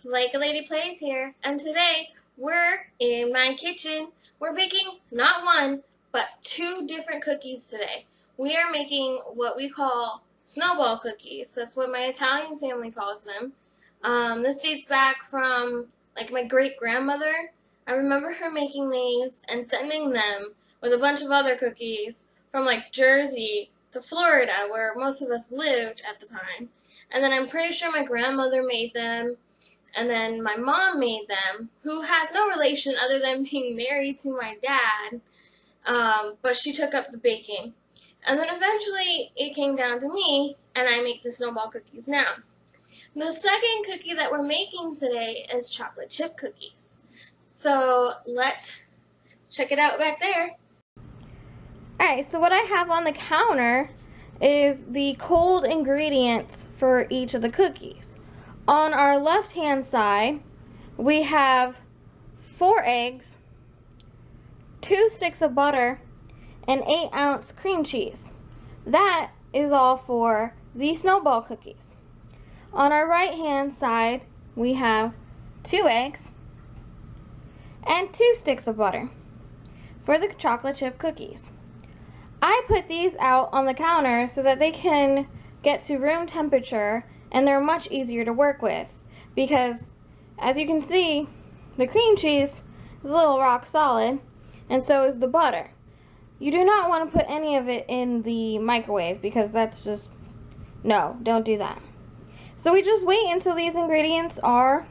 LikeALadyPlays here, and today we're in my kitchen. We're baking not one, but two different cookies today. We are making what we call snowball cookies. That's what my Italian family calls them. This dates back from like my great-grandmother. I remember her making these and sending them with a bunch of other cookies from like Jersey to Florida, where most of us lived at the time. And then I'm pretty sure my grandmother made them, and then my mom made them, who has no relation other than being married to my dad, but she took up the baking. And then eventually it came down to me, and I make the snowball cookies now. The second cookie that we're making today is chocolate chip cookies. So let's check it out back there. Alright, so what I have on the counter is the cold ingredients for each of the cookies. On our left hand side, we have 4 eggs, 2 sticks of butter, and 8-ounce cream cheese. That is all for the snowball cookies. On our right hand side, we have 2 eggs and 2 sticks of butter for the chocolate chip cookies. I put these out on the counter so that they can get to room temperature and they're much easier to work with, because as you can see, the cream cheese is a little rock solid, and so is the butter. You do not want to put any of it in the microwave, because that's just, no, don't do that. So we just wait until these ingredients are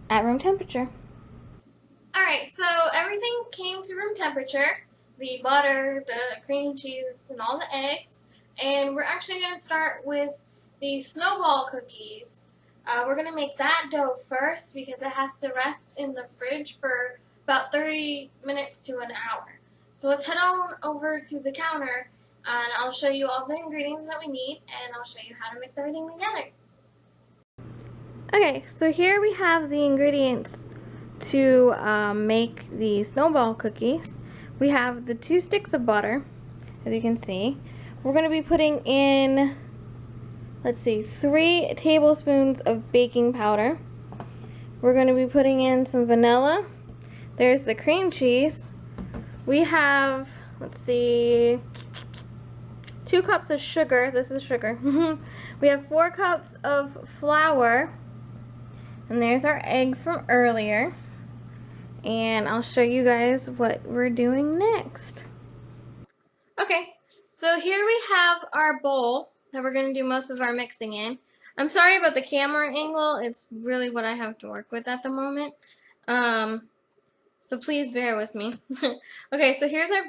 at room temperature. Alright, so everything came to room temperature. The butter, the cream cheese, and all the eggs. And we're actually going to start with the snowball cookies. We're going to make that dough first because it has to rest in the fridge for about 30 minutes to an hour. So let's head on over to the counter and I'll show you all the ingredients that we need, and I'll show you how to mix everything together. Okay, so here we have the ingredients to make the snowball cookies. We have the 2 sticks of butter, as you can see. We're going to be putting in, 3 tablespoons of baking powder. We're going to be putting in some vanilla. There's the cream cheese. We have, 2 cups of sugar. This is sugar. We have 4 cups of flour. And there's our eggs from earlier. And I'll show you guys what we're doing next. Okay, so here we have our bowl that we're going to do most of our mixing in. I'm sorry about the camera angle. It's really what I have to work with at the moment. So please bear with me. Okay, so here's our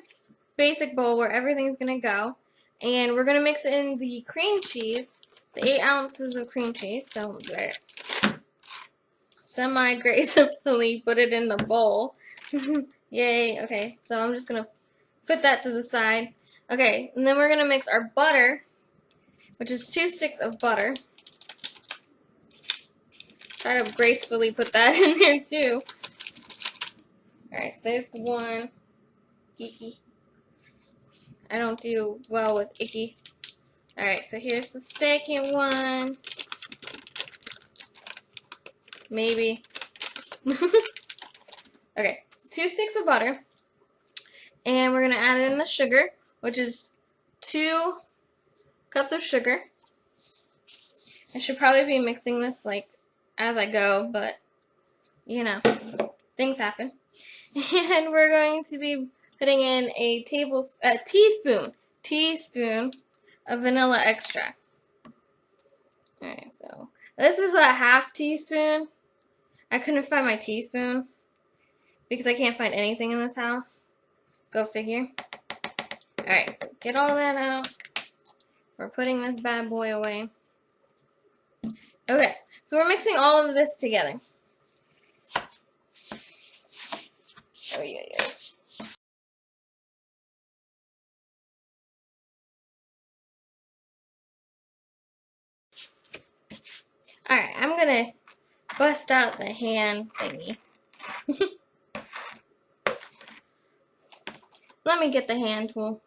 basic bowl where everything's going to go. And we're going to mix in the cream cheese, the 8 ounces of cream cheese. So there. Semi-gracefully put it in the bowl. Yay. Okay, so I'm just going to put that to the side. Okay, and then we're going to mix our butter, which is 2 sticks of butter. Try to gracefully put that in there too. Alright, so there's the one. Icky. I don't do well with icky. Alright, so here's the second one. Maybe. Okay, so 2 sticks of butter. And we're going to add in the sugar, which is 2 cups of sugar. I should probably be mixing this like as I go, but you know, things happen. And we're going to be putting in a teaspoon of vanilla extract. Alright, so this is a half teaspoon. I couldn't find my teaspoon because I can't find anything in this house. Go figure. Alright, so get all that out. We're putting this bad boy away. Okay, so we're mixing all of this together. Oh, yeah. Alright, I'm gonna bust out the hand thingy. Let me get the hand tool.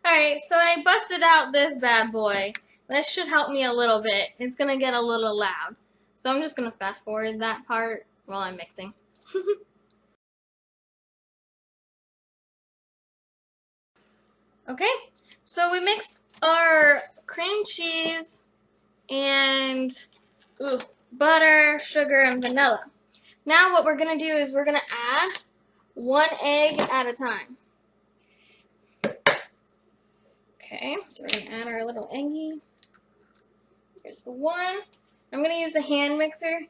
Alright, so I busted out this bad boy. This should help me a little bit. It's gonna get a little loud. So I'm just going to fast forward that part while I'm mixing. Okay, so we mixed our cream cheese and butter, sugar, and vanilla. Now what we're going to do is we're going to add 1 egg at a time. Okay, so we're going to add our little eggie. Here's the one. I'm going to use the hand mixer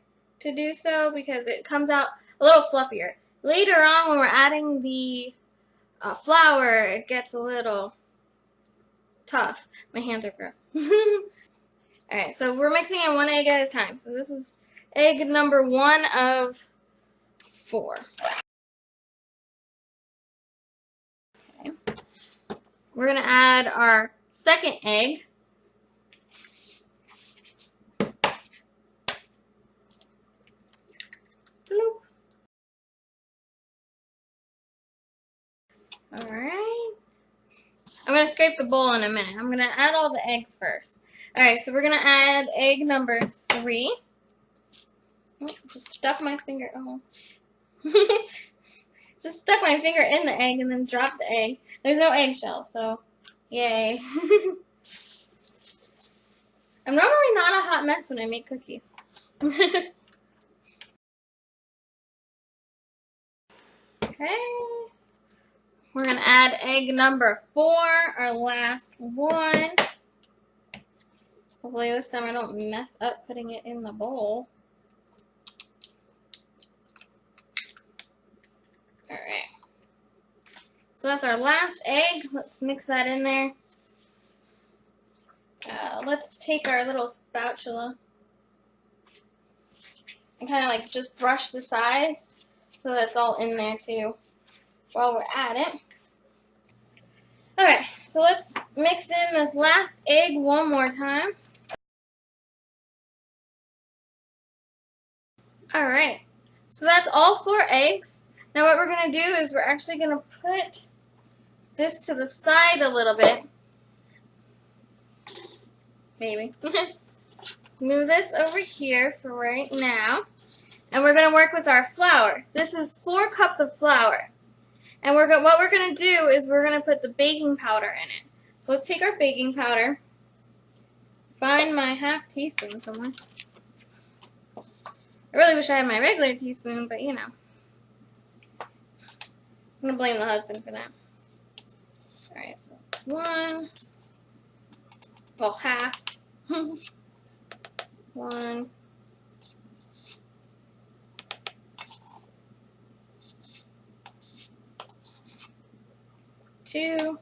to do so because it comes out a little fluffier. Later on when we're adding the flour, it gets a little tough. My hands are gross. Alright, so we're mixing in 1 egg at a time. So this is egg number 1 of 4. Okay. We're going to add our second egg. Bloop. Alright. I'm going to scrape the bowl in a minute. I'm going to add all the eggs first. Alright, so we're going to add egg number 3. Oh, just stuck my finger. Oh. Just stuck my finger in the egg and then dropped the egg. There's no eggshell, so yay. I'm normally not a hot mess when I make cookies. Okay. We're going to add egg number 4, our last one. Hopefully this time I don't mess up putting it in the bowl. Alright. So that's our last egg. Let's mix that in there. Let's take our little spatula and kind of like just brush the sides so that's all in there too while we're at it. Alright, so let's mix in this last egg one more time. Alright, so that's all 4 eggs. Now what we're going to do is we're actually going to put this to the side a little bit. Maybe. Let's move this over here for right now. And we're going to work with our flour. This is 4 cups of flour. And what we're going to do is we're going to put the baking powder in it. So let's take our baking powder. Find my half teaspoon somewhere. I really wish I had my regular teaspoon, but you know. I'm going to blame the husband for that. Alright, so 1. Well, half. 1. 2.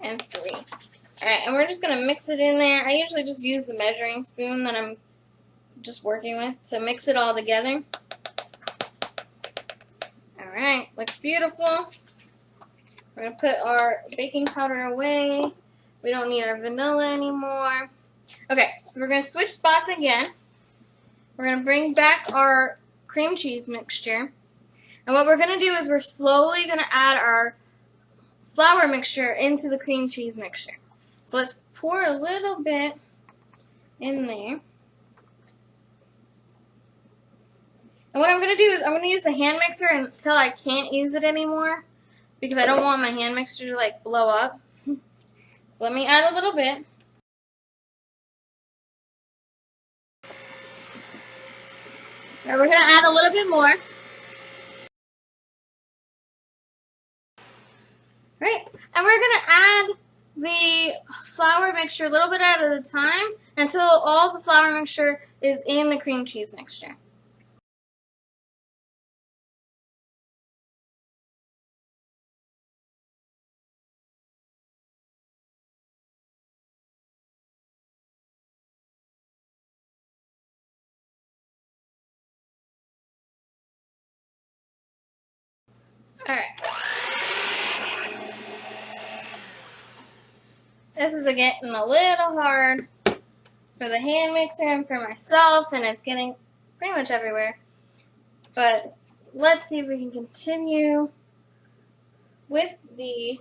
And 3. Alright, and we're just going to mix it in there. I usually just use the measuring spoon that I'm just working with to mix it all together. Alright, looks beautiful. We're going to put our baking powder away. We don't need our vanilla anymore. Okay, so we're going to switch spots again. We're going to bring back our cream cheese mixture. And what we're going to do is we're slowly going to add our flour mixture into the cream cheese mixture. So let's pour a little bit in there. And what I'm going to do is I'm going to use the hand mixer until I can't use it anymore because I don't want my hand mixer to like blow up. So let me add a little bit. Now we're going to add a little bit more. Right, and we're going to add the flour mixture a little bit at a time until all the flour mixture is in the cream cheese mixture. Alright. This is getting a little hard for the hand mixer and for myself, and it's getting pretty much everywhere. But let's see if we can continue with the...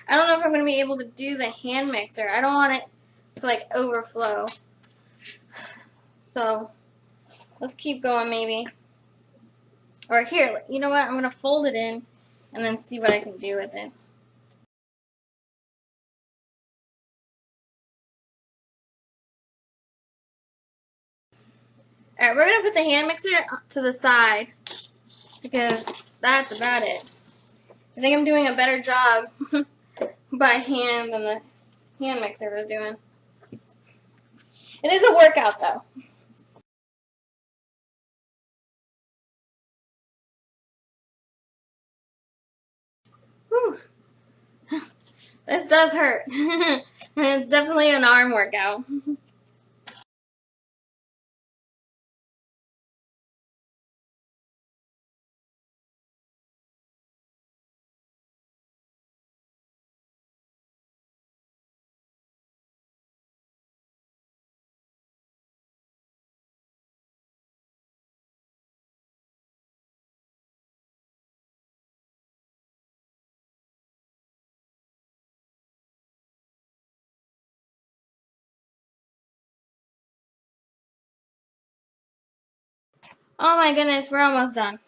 I don't know if I'm going to be able to do the hand mixer. I don't want it to like overflow. So let's keep going maybe. Or here, you know what? I'm going to fold it in and then see what I can do with it. Alright, we're going to put the hand mixer to the side because that's about it. I think I'm doing a better job by hand than the hand mixer was doing. It is a workout though. Whew. This does hurt. And it's definitely an arm workout. Oh my goodness, we're almost done.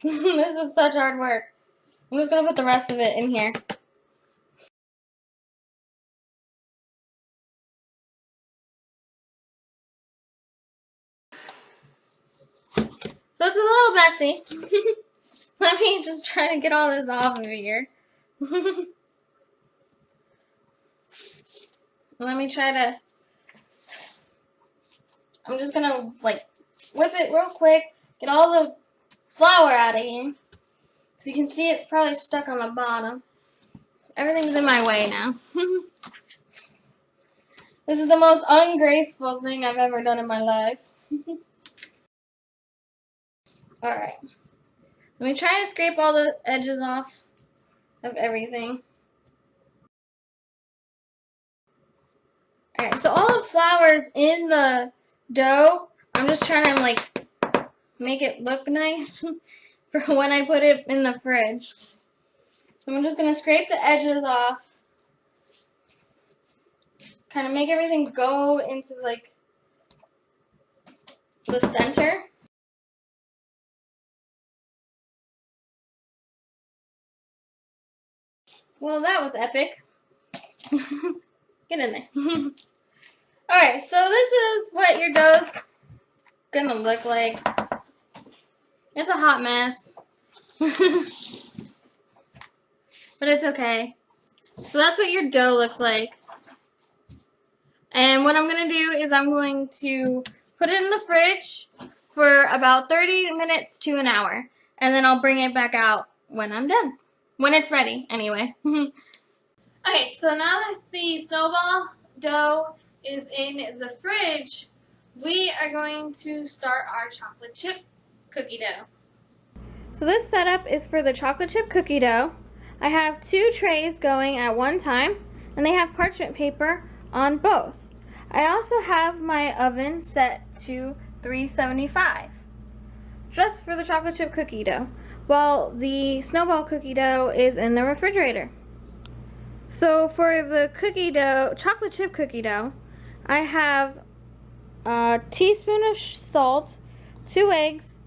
This is such hard work. I'm just going to put the rest of it in here. So it's a little messy. Let me just try to get all this off of here. Let me try to... I'm just going to like whip it real quick. Get all the flour out of here. As you can see, it's probably stuck on the bottom. Everything's in my way now. This is the most ungraceful thing I've ever done in my life. Alright. Let me try to scrape all the edges off of everything. Alright, so all the flour's in the dough. I'm just trying to like make it look nice for when I put it in the fridge. So I'm just going to scrape the edges off. Kind of make everything go into like the center. Well, that was epic. Get in there. Alright, so this is what your dough's gonna look like. It's a hot mess. But it's okay. So that's what your dough looks like. And what I'm going to do is I'm going to put it in the fridge for about 30 minutes to an hour. And then I'll bring it back out when I'm done. When it's ready, anyway. Okay, so now that the snowball dough is in the fridge, we are going to start our chocolate chip cookie dough. So this setup is for the chocolate chip cookie dough. I have 2 trays going at one time, and they have parchment paper on both. I also have my oven set to 375, just for the chocolate chip cookie dough, while the snowball cookie dough is in the refrigerator. So for the cookie dough, chocolate chip cookie dough, I have a teaspoon of salt, 2 eggs,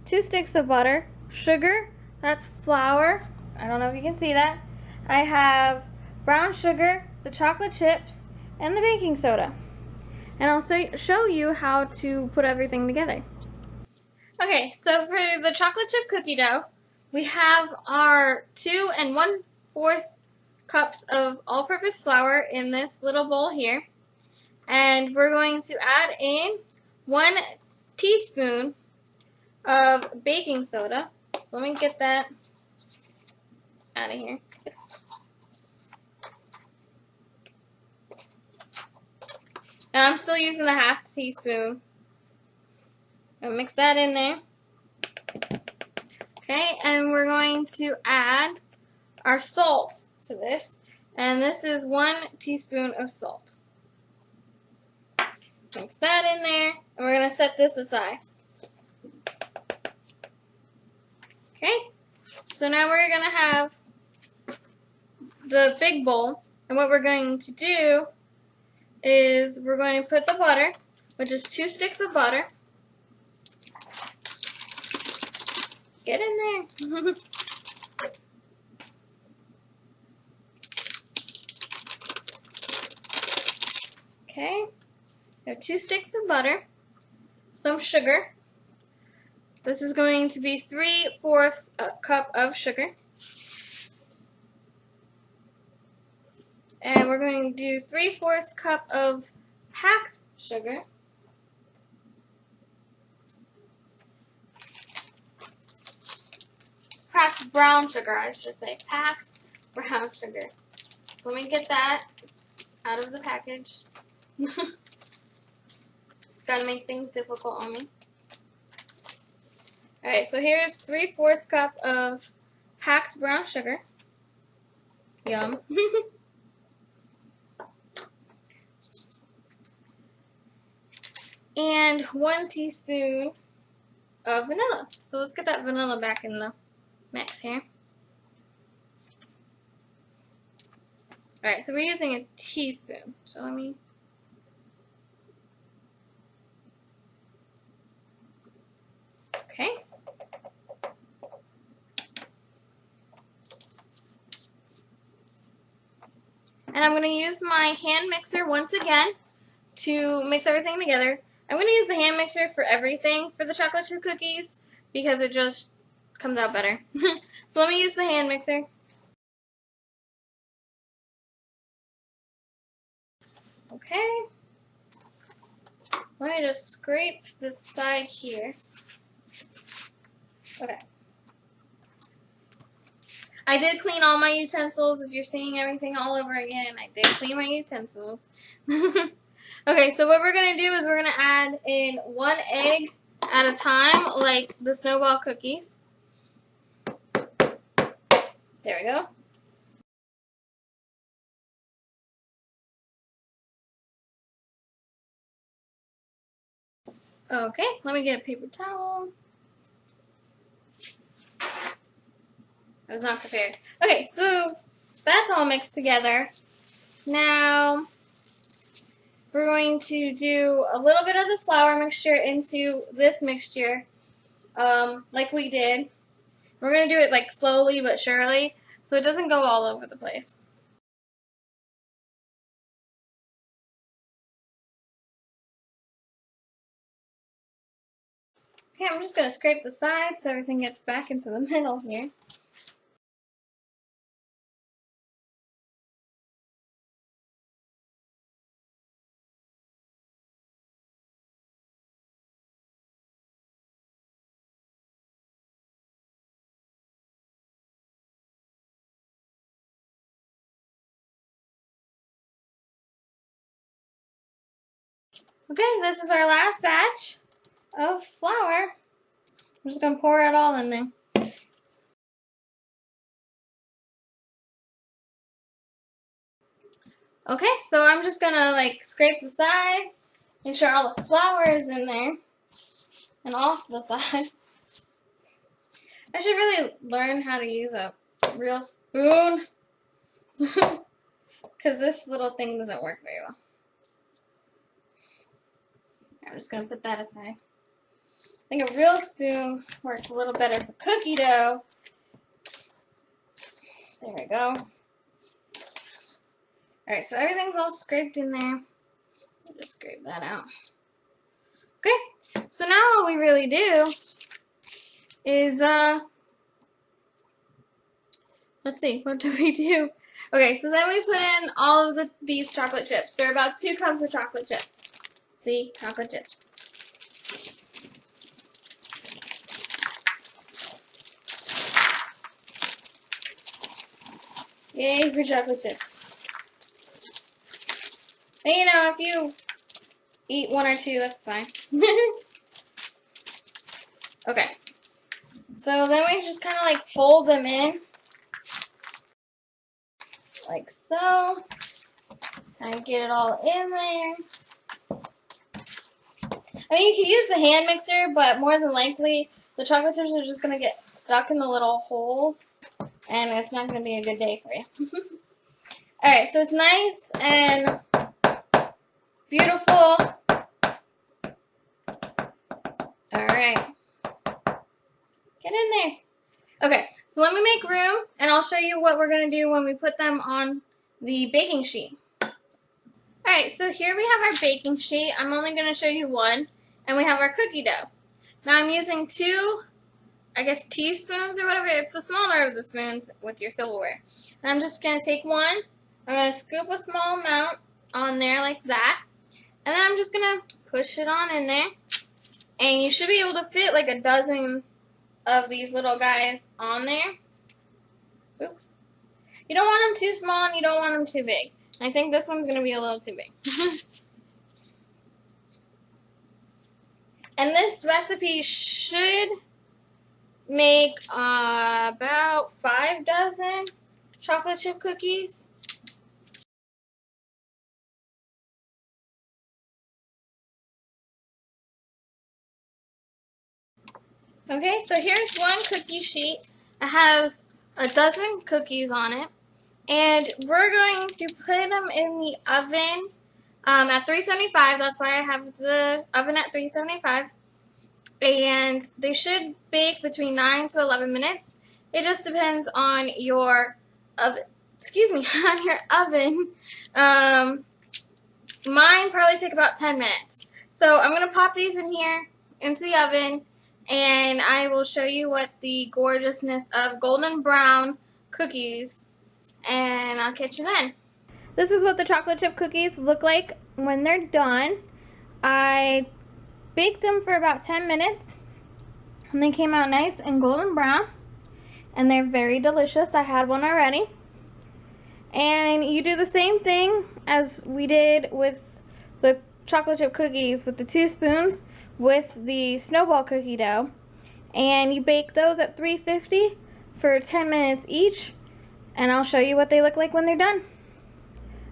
2 sticks of butter, sugar, that's flour, I don't know if you can see that. I have brown sugar, the chocolate chips, and the baking soda. And I'll show you how to put everything together. Okay, so for the chocolate chip cookie dough, we have our 2 1/4 cups of all-purpose flour in this little bowl here. And we're going to add in 1 teaspoon of baking soda. So let me get that out of here. And I'm still using the 1/2 teaspoon. I'll mix that in there. Okay, and we're going to add our salt to this. And this is 1 teaspoon of salt. Mix that in there, and we're going to set this aside. Okay, so now we're going to have the big bowl, and what we're going to do is we're going to put the butter, which is 2 sticks of butter. Get in there. Okay, we have 2 sticks of butter, some sugar. This is going to be 3/4 cup of sugar. And we're going to do 3/4 cup of packed sugar. Packed brown sugar, I should say. Packed brown sugar. Let me get that out of the package. It's gotta make things difficult on me. Alright, so here's 3/4 cup of packed brown sugar. Yum. And 1 teaspoon of vanilla. So let's get that vanilla back in the mix here. Alright, so we're using a teaspoon. So let me... Okay. And I'm going to use my hand mixer once again to mix everything together. I'm going to use the hand mixer for everything for the chocolate chip cookies because it just comes out better. So let me use the hand mixer. Okay. Let me just scrape this side here. Okay. I did clean all my utensils. If you're seeing everything all over again, I did clean my utensils. Okay, so what we're going to do is we're going to add in 1 egg at a time, like the snowball cookies. There we go. Okay, let me get a paper towel. I was not prepared. Okay, so that's all mixed together. Now, we're going to do a little bit of the flour mixture into this mixture, like we did. We're going to do it like slowly but surely, so it doesn't go all over the place. Okay, I'm just going to scrape the sides so everything gets back into the middle here. Okay, this is our last batch of flour. I'm just going to pour it all in there. Okay, so I'm just going to like scrape the sides, make sure all the flour is in there and off the sides. I should really learn how to use a real spoon because this little thing doesn't work very well. I'm just going to put that aside. I think a real spoon works a little better for cookie dough. There we go. Alright, so everything's all scraped in there. I'll just scrape that out. Okay, so now all we really do is, let's see, what do we do? Okay, so then we put in all of these chocolate chips. They're about 2 cups of chocolate chips. See, chocolate chips. Yay for chocolate chips. And you know, if you eat 1 or 2, that's fine. Okay. So then we just kind of like fold them in. Like so. Kind of get it all in there. I mean, you can use the hand mixer, but more than likely, the chocolate chips are just going to get stuck in the little holes, and it's not going to be a good day for you. Alright, so it's nice and beautiful. Alright. Get in there. Okay, so let me make room, and I'll show you what we're going to do when we put them on the baking sheet. Alright, so here we have our baking sheet. I'm only going to show you one, and we have our cookie dough. Now I'm using 2, I guess, teaspoons or whatever. It's the smaller of the spoons with your silverware. And I'm just going to take one. I'm going to scoop a small amount on there like that. And then I'm just going to push it on in there. And you should be able to fit like a dozen of these little guys on there. Oops. You don't want them too small and you don't want them too big. I think this one's going to be a little too big. And this recipe should make about 5 dozen chocolate chip cookies. Okay, so here's one cookie sheet. It has a dozen cookies on it. And we're going to put them in the oven at 375. That's why I have the oven at 375. And they should bake between 9 to 11 minutes. It just depends on your oven. Excuse me, on your oven. Mine probably take about 10 minutes. So I'm going to pop these in here into the oven, and I will show you what the gorgeousness of golden brown cookies, and I'll catch you then. This is what the chocolate chip cookies look like when they're done. I baked them for about 10 minutes, and they came out nice and golden brown, and they're very delicious. I had one already. And you do the same thing as we did with the chocolate chip cookies with the 2 spoons with the snowball cookie dough. And you bake those at 350 for 10 minutes each. And I'll show you what they look like when they're done.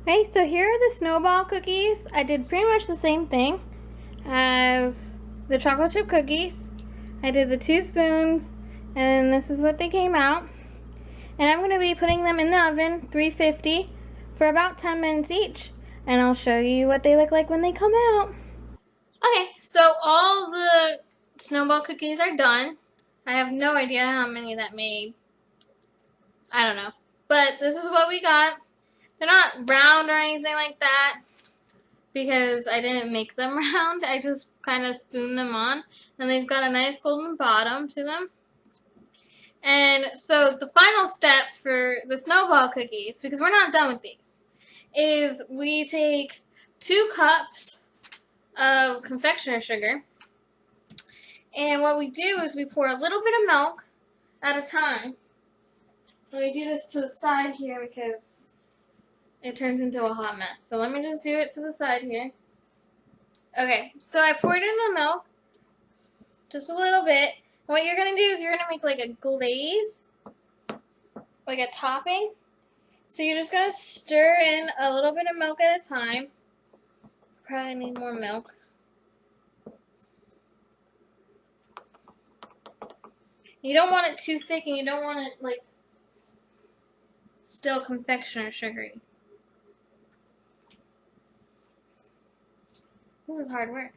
Okay, so here are the snowball cookies. I did pretty much the same thing as the chocolate chip cookies. I did the 2 spoons, and this is what they came out. And I'm going to be putting them in the oven, 350, for about 10 minutes each. And I'll show you what they look like when they come out. Okay, so all the snowball cookies are done. I have no idea how many that made. I don't know. But this is what we got. They're not round or anything like that, because I didn't make them round. I just kind of spooned them on. And they've got a nice golden bottom to them. And so the final step for the snowball cookies, because we're not done with these, is we take 2 cups of confectioner sugar. And what we do is we pour a little bit of milk at a time. Let me do this to the side here because it turns into a hot mess. So let me just do it to the side here. Okay, so I poured in the milk, just a little bit. What you're going to do is you're going to make like a glaze, like a topping. So you're just going to stir in a little bit of milk at a time. Probably need more milk. You don't want it too thick, and you don't want it like still confectioner sugary. This is hard work.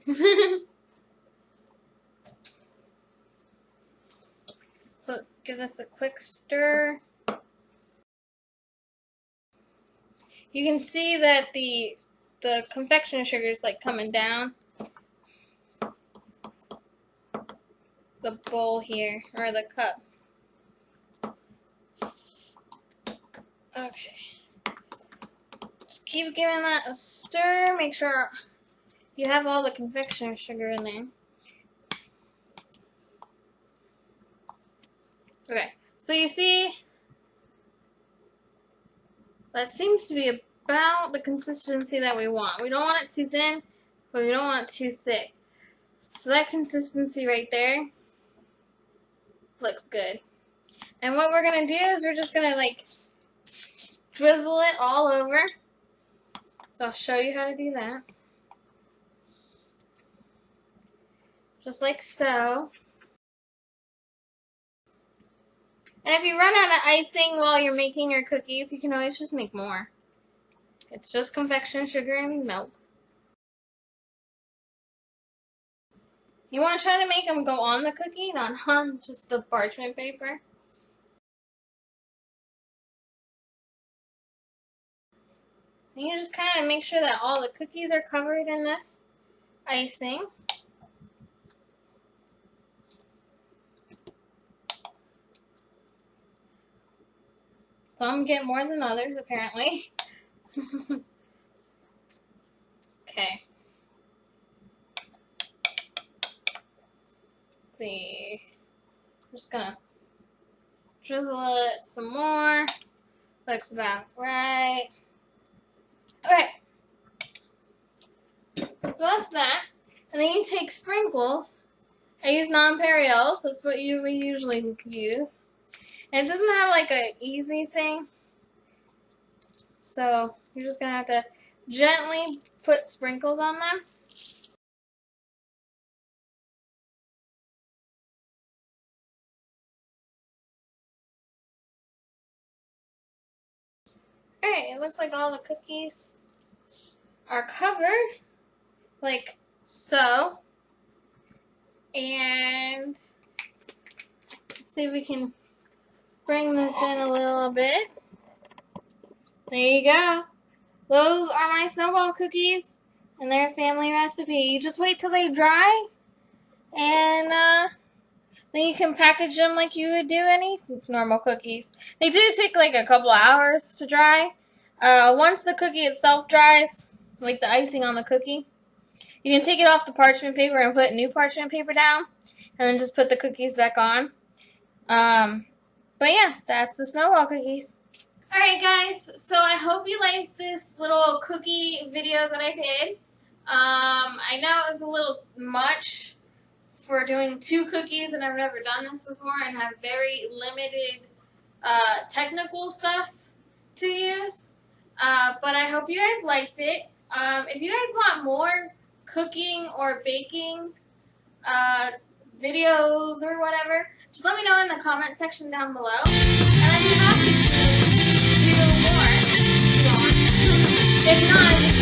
So let's give this a quick stir. You can see that the confectioner sugar is like coming down the bowl here, or the cup. Okay. Just keep giving that a stir. Make sure you have all the confectioner sugar in there. Okay, so you see, that seems to be about the consistency that we want. We don't want it too thin, but we don't want it too thick. So that consistency right there looks good. And what we're going to do is we're just going to like drizzle it all over. So I'll show you how to do that. Just like so. And if you run out of icing while you're making your cookies, you can always just make more. It's just confection sugar and milk. You want to try to make them go on the cookie, not on just the parchment paper? And you just kind of make sure that all the cookies are covered in this icing. Some get more than others, apparently. Okay. Let's see. I'm just gonna drizzle it some more. Looks about right. Okay. So that's that. And then you take sprinkles. I use nonpareils. That's what we usually use. And it doesn't have like a easy thing. So you're just gonna have to gently put sprinkles on them. Alright, it looks like all the cookies are covered, like so. And let's see if we can bring this in a little bit. There you go. Those are my snowball cookies, and they're a family recipe. You just wait till they dry, and then you can package them like you would do any normal cookies. They do take like a couple hours to dry. Once the cookie itself dries, like the icing on the cookie, you can take it off the parchment paper and put new parchment paper down, and then just put the cookies back on. But yeah, that's the snowball cookies. Alright guys, so I hope you liked this little cookie video that I did. I know it was a little much for doing 2 cookies, and I've never done this before and have very limited technical stuff to use. But I hope you guys liked it. If you guys want more cooking or baking videos or whatever, just let me know in the comment section down below, and I'd be happy to do more if you want. If not,